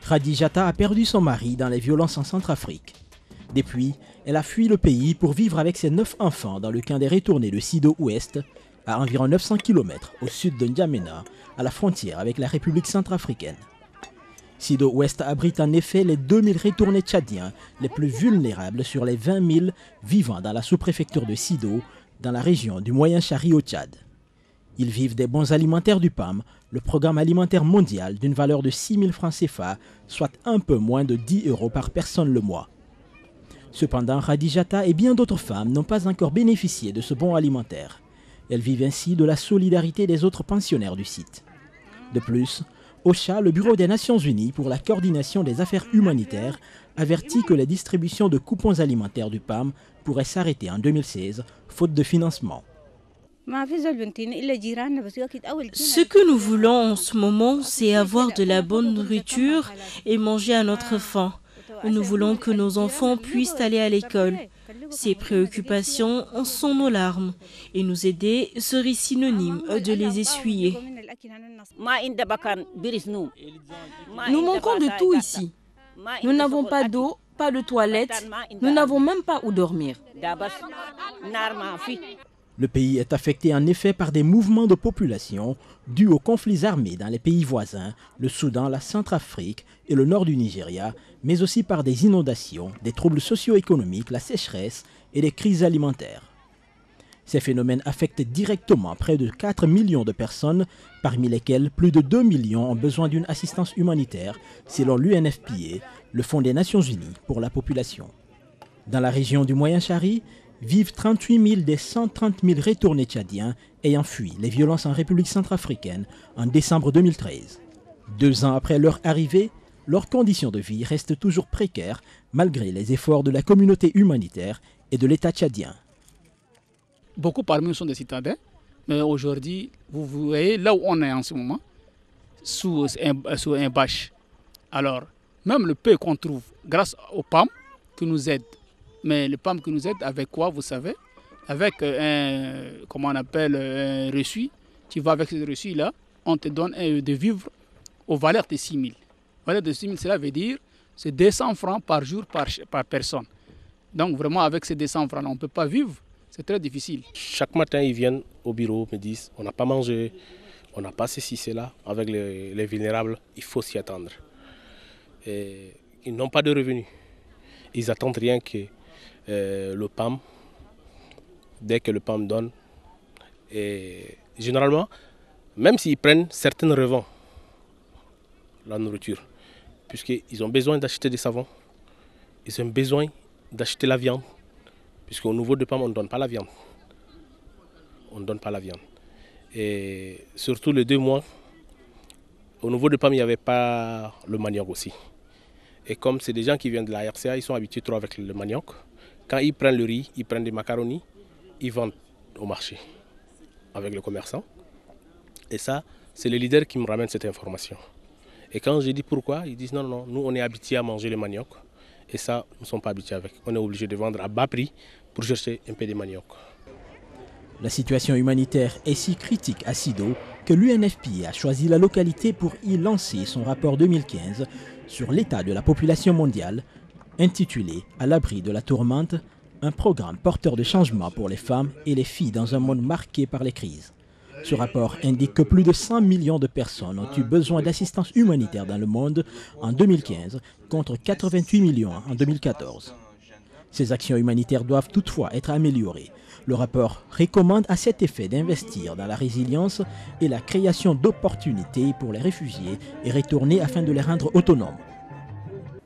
Khadijata a perdu son mari dans les violences en Centrafrique. Depuis, elle a fui le pays pour vivre avec ses 9 enfants dans le camp des retournés de Sido-Ouest, à environ 900 km au sud de N'Djamena, à la frontière avec la République centrafricaine. Sido-Ouest abrite en effet les 2000 retournés tchadiens les plus vulnérables sur les 20 000 vivant dans la sous-préfecture de Sido, dans la région du Moyen-Chari au Tchad. Ils vivent des bons alimentaires du PAM, le programme alimentaire mondial d'une valeur de 6 000 francs CFA, soit un peu moins de 10 € par personne le mois. Cependant, Khadijata et bien d'autres femmes n'ont pas encore bénéficié de ce bon alimentaire. Elles vivent ainsi de la solidarité des autres pensionnaires du site. De plus, OCHA, le Bureau des Nations Unies pour la coordination des affaires humanitaires, avertit que les distributions de coupons alimentaires du PAM pourraient s'arrêter en 2016, faute de financement. Ce que nous voulons en ce moment, c'est avoir de la bonne nourriture et manger à notre faim. Nous voulons que nos enfants puissent aller à l'école. Ces préoccupations sont nos larmes et nous aider serait synonyme de les essuyer. Nous manquons de tout ici. Nous n'avons pas d'eau, pas de toilettes, nous n'avons même pas où dormir. Le pays est affecté en effet par des mouvements de population dus aux conflits armés dans les pays voisins, le Soudan, la Centrafrique et le nord du Nigeria, mais aussi par des inondations, des troubles socio-économiques, la sécheresse et des crises alimentaires. Ces phénomènes affectent directement près de 4 millions de personnes, parmi lesquelles plus de 2 millions ont besoin d'une assistance humanitaire, selon l'UNFPA, le Fonds des Nations Unies pour la population. Dans la région du Moyen-Chari, vivent 38 000 des 130 000 retournés tchadiens ayant fui les violences en République centrafricaine en décembre 2013. 2 ans après leur arrivée, leurs conditions de vie restent toujours précaires malgré les efforts de la communauté humanitaire et de l'État tchadien. Beaucoup parmi nous sont des citadins, mais aujourd'hui, vous voyez là où on est en ce moment, sous un bâche. Alors, même le peu qu'on trouve grâce au PAM qui nous aide, mais le PAM qui nous aide avec quoi, vous savez? Avec un reçu. Tu vas avec ce reçu-là, on te donne de vivre aux valeurs de 6 000. Valeur de 6 000, cela veut dire c'est 200 francs par jour par personne. Donc vraiment, avec ces 200 francs, on ne peut pas vivre. C'est très difficile. Chaque matin, ils viennent au bureau, me disent on n'a pas mangé, on n'a pas ceci, cela. Avec les vulnérables, il faut s'y attendre. Et ils n'ont pas de revenus. Ils attendent rien que le PAM, dès que le PAM donne. Et généralement, même s'ils prennent, certaines revendent la nourriture, puisqu'ils ont besoin d'acheter des savons, ils ont besoin d'acheter la viande, puisqu'au niveau de PAM, on ne donne pas la viande. On ne donne pas la viande. Et surtout les 2 mois, au niveau de PAM, il n'y avait pas le manioc aussi. Et comme c'est des gens qui viennent de la RCA, ils sont habitués trop avec le manioc. Quand ils prennent le riz, ils prennent des macaronis, ils vendent au marché avec le commerçant. Et ça, c'est le leader qui me ramène cette information. Et quand je dis pourquoi, ils disent non, non, nous on est habitués à manger le manioc. Et ça, nous ne sommes pas habitués avec. On est obligé de vendre à bas prix pour chercher un peu de manioc. La situation humanitaire est si critique à Sido que l'UNFPA a choisi la localité pour y lancer son rapport 2015 sur l'état de la population mondiale, intitulé « À l'abri de la tourmente », un programme porteur de changement pour les femmes et les filles dans un monde marqué par les crises. Ce rapport indique que plus de 100 millions de personnes ont eu besoin d'assistance humanitaire dans le monde en 2015 contre 88 millions en 2014. Ces actions humanitaires doivent toutefois être améliorées. Le rapport recommande à cet effet d'investir dans la résilience et la création d'opportunités pour les réfugiés et retournés afin de les rendre autonomes.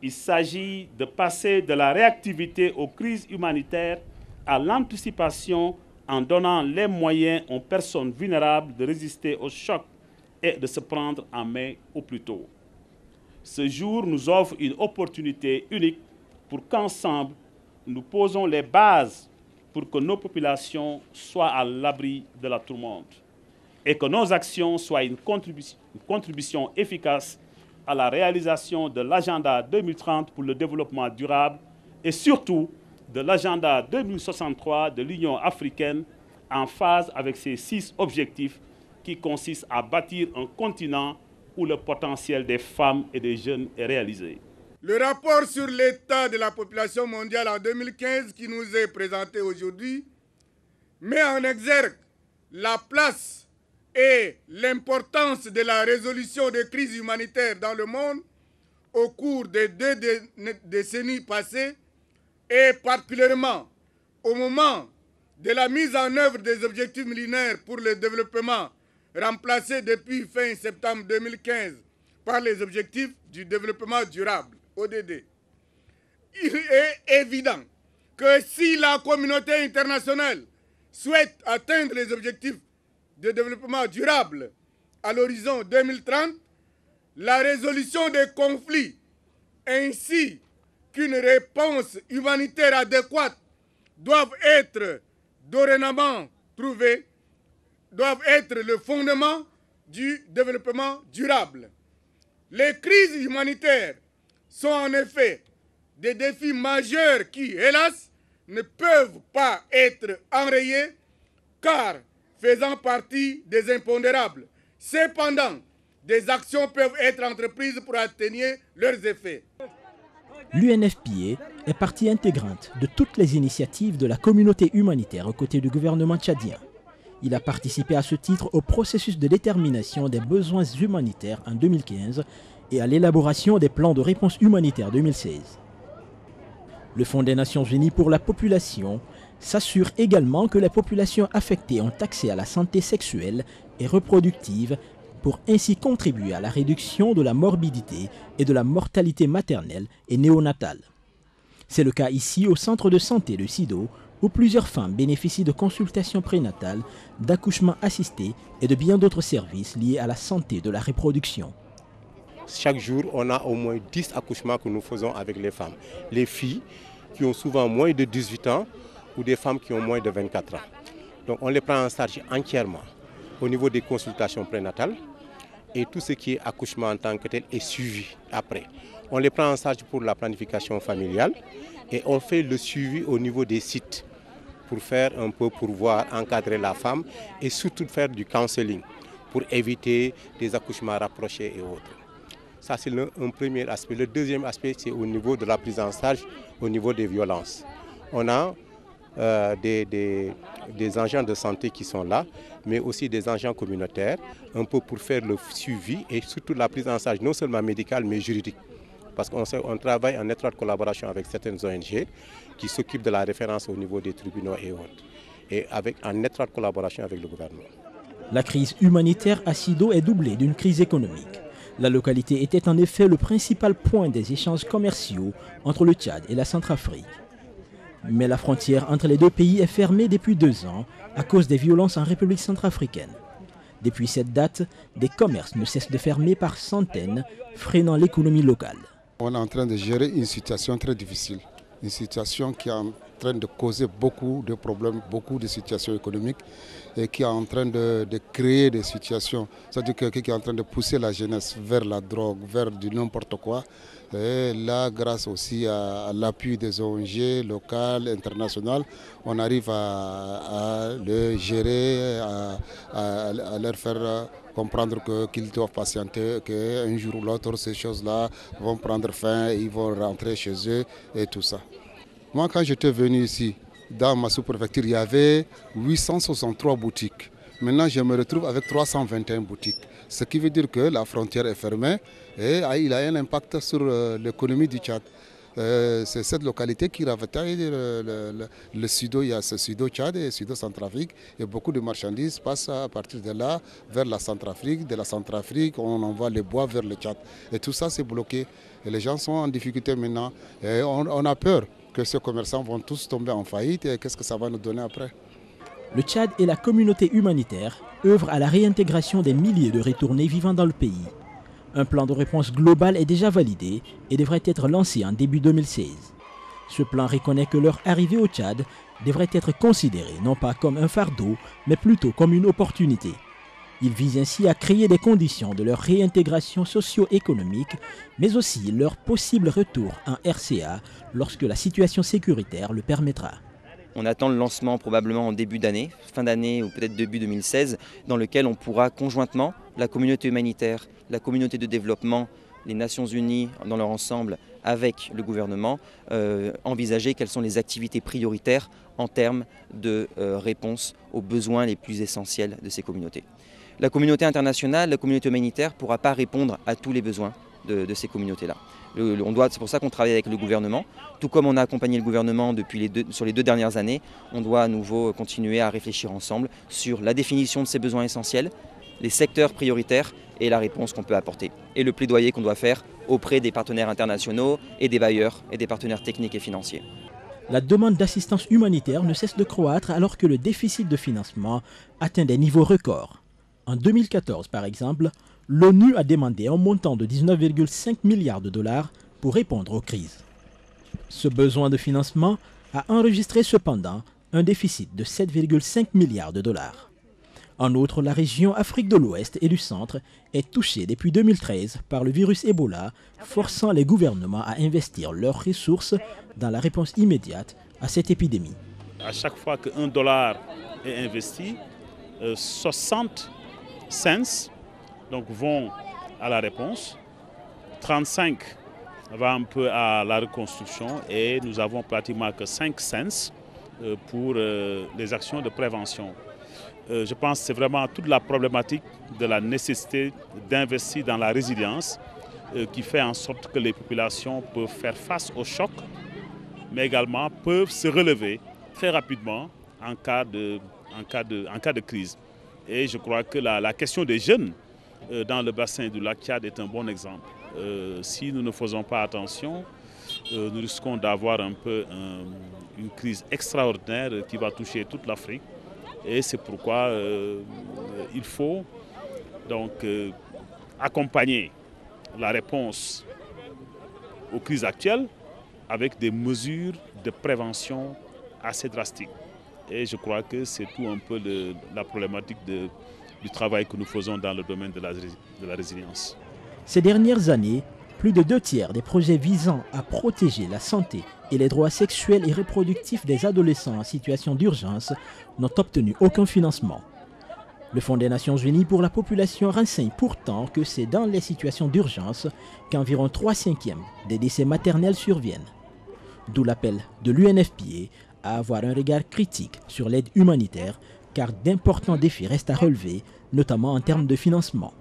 Il s'agit de passer de la réactivité aux crises humanitaires à l'anticipation en donnant les moyens aux personnes vulnérables de résister au choc et de se prendre en main au plus tôt. Ce jour nous offre une opportunité unique pour qu'ensemble, nous posons les bases pour que nos populations soient à l'abri de la tourmente et que nos actions soient une contribution efficace à la réalisation de l'agenda 2030 pour le développement durable et surtout de l'agenda 2063 de l'Union africaine en phase avec ces 6 objectifs qui consistent à bâtir un continent où le potentiel des femmes et des jeunes est réalisé. Le rapport sur l'état de la population mondiale en 2015 qui nous est présenté aujourd'hui met en exergue la place et l'importance de la résolution des crises humanitaires dans le monde au cours des 2 décennies passées et particulièrement au moment de la mise en œuvre des objectifs millénaires pour le développement remplacés depuis fin septembre 2015 par les objectifs du développement durable, ODD. Il est évident que si la communauté internationale souhaite atteindre les objectifs de développement durable à l'horizon 2030, la résolution des conflits ainsi qu'une réponse humanitaire adéquate doivent être dorénavant trouvées, doivent être le fondement du développement durable. Les crises humanitaires sont en effet des défis majeurs qui, hélas, ne peuvent pas être enrayés car faisant partie des impondérables. Cependant, des actions peuvent être entreprises pour atténuer leurs effets. L'UNFPA est partie intégrante de toutes les initiatives de la communauté humanitaire aux côtés du gouvernement tchadien. Il a participé à ce titre au processus de détermination des besoins humanitaires en 2015 et à l'élaboration des plans de réponse humanitaire 2016. Le Fonds des Nations Unies pour la population s'assure également que les populations affectées ont accès à la santé sexuelle et reproductive pour ainsi contribuer à la réduction de la morbidité et de la mortalité maternelle et néonatale. C'est le cas ici au centre de santé de Sido, où plusieurs femmes bénéficient de consultations prénatales, d'accouchements assistés et de bien d'autres services liés à la santé de la reproduction. Chaque jour, on a au moins 10 accouchements que nous faisons avec les femmes. Les filles qui ont souvent moins de 18 ans ou des femmes qui ont moins de 24 ans. Donc on les prend en charge entièrement au niveau des consultations prénatales et tout ce qui est accouchement en tant que tel est suivi après. On les prend en charge pour la planification familiale et on fait le suivi au niveau des sites pour faire un peu, pour voir, encadrer la femme et surtout faire du counseling pour éviter des accouchements rapprochés et autres. Ça, c'est un premier aspect. Le deuxième aspect, c'est au niveau de la prise en charge, au niveau des violences. On a des agents de santé qui sont là, mais aussi des agents communautaires, un peu pour faire le suivi et surtout la prise en charge, non seulement médicale, mais juridique. Parce qu'on travaille en étroite collaboration avec certaines ONG qui s'occupent de la référence au niveau des tribunaux et autres, et en étroite collaboration avec le gouvernement. La crise humanitaire à Sido est doublée d'une crise économique. La localité était en effet le principal point des échanges commerciaux entre le Tchad et la Centrafrique. Mais la frontière entre les deux pays est fermée depuis 2 ans à cause des violences en République centrafricaine. Depuis cette date, des commerces ne cessent de fermer par centaines, freinant l'économie locale. On est en train de gérer une situation très difficile, une situation qui est en train de causer beaucoup de problèmes, beaucoup de situations économiques et qui est en train de créer des situations, c'est-à-dire qui est en train de pousser la jeunesse vers la drogue, vers du n'importe quoi. Et là, grâce aussi à l'appui des ONG locales, internationales, on arrive à le gérer, à leur faire comprendre qu'ils doivent patienter, qu'un jour ou l'autre, ces choses-là vont prendre fin, ils vont rentrer chez eux et tout ça. Moi, quand j'étais venu ici, dans ma sous-préfecture, il y avait 863 boutiques. Maintenant, je me retrouve avec 321 boutiques. Ce qui veut dire que la frontière est fermée et il a un impact sur l'économie du Tchad. C'est cette localité qui ravitaille le Sido. Il y a ce Sido-Tchad et Sido-Centrafrique. Et beaucoup de marchandises passent à partir de là vers la Centrafrique. De la Centrafrique, on envoie les bois vers le Tchad. Et tout ça, c'est bloqué. Et les gens sont en difficulté maintenant. Et on a peur que ces commerçants vont tous tomber en faillite. Et qu'est-ce que ça va nous donner après ? Le Tchad et la communauté humanitaire œuvrent à la réintégration des milliers de retournés vivant dans le pays. Un plan de réponse global est déjà validé et devrait être lancé en début 2016. Ce plan reconnaît que leur arrivée au Tchad devrait être considérée non pas comme un fardeau, mais plutôt comme une opportunité. Il vise ainsi à créer des conditions de leur réintégration socio-économique, mais aussi leur possible retour en RCA lorsque la situation sécuritaire le permettra. On attend le lancement probablement en début d'année, fin d'année ou peut-être début 2016, dans lequel on pourra conjointement, la communauté humanitaire, la communauté de développement, les Nations Unies dans leur ensemble, avec le gouvernement, envisager quelles sont les activités prioritaires en termes de réponse aux besoins les plus essentiels de ces communautés. La communauté internationale, la communauté humanitaire ne pourra pas répondre à tous les besoins de ces communautés-là. C'est pour ça qu'on travaille avec le gouvernement. Tout comme on a accompagné le gouvernement sur les 2 dernières années, on doit à nouveau continuer à réfléchir ensemble sur la définition de ces besoins essentiels, les secteurs prioritaires et la réponse qu'on peut apporter. Et le plaidoyer qu'on doit faire auprès des partenaires internationaux et des bailleurs et des partenaires techniques et financiers. La demande d'assistance humanitaire ne cesse de croître alors que le déficit de financement atteint des niveaux records. En 2014, par exemple, l'ONU a demandé un montant de 19,5 milliards de dollars pour répondre aux crises. Ce besoin de financement a enregistré cependant un déficit de 7,5 milliards de dollars. En outre, la région Afrique de l'Ouest et du Centre est touchée depuis 2013 par le virus Ebola, forçant les gouvernements à investir leurs ressources dans la réponse immédiate à cette épidémie. À chaque fois qu'un dollar est investi, 60 cents vont à la réponse, 35 va un peu à la reconstruction et nous avons pratiquement que 5 cents pour les actions de prévention. Je pense que c'est vraiment toute la problématique de la nécessité d'investir dans la résilience qui fait en sorte que les populations peuvent faire face au choc, mais également peuvent se relever très rapidement en cas de crise. Et je crois que la question des jeunes dans le bassin du lac Tchad est un bon exemple. Si nous ne faisons pas attention, nous risquons d'avoir un peu une crise extraordinaire qui va toucher toute l'Afrique. Et c'est pourquoi il faut donc accompagner la réponse aux crises actuelles avec des mesures de prévention assez drastiques. Et je crois que c'est tout un peu la problématique du travail que nous faisons dans le domaine de la résilience. Ces dernières années, plus de 2 tiers des projets visant à protéger la santé et les droits sexuels et reproductifs des adolescents en situation d'urgence n'ont obtenu aucun financement. Le Fonds des Nations Unies pour la population renseigne pourtant que c'est dans les situations d'urgence qu'environ 3/5 des décès maternels surviennent. D'où l'appel de l'UNFPA à avoir un regard critique sur l'aide humanitaire car d'importants défis restent à relever, notamment en termes de financement.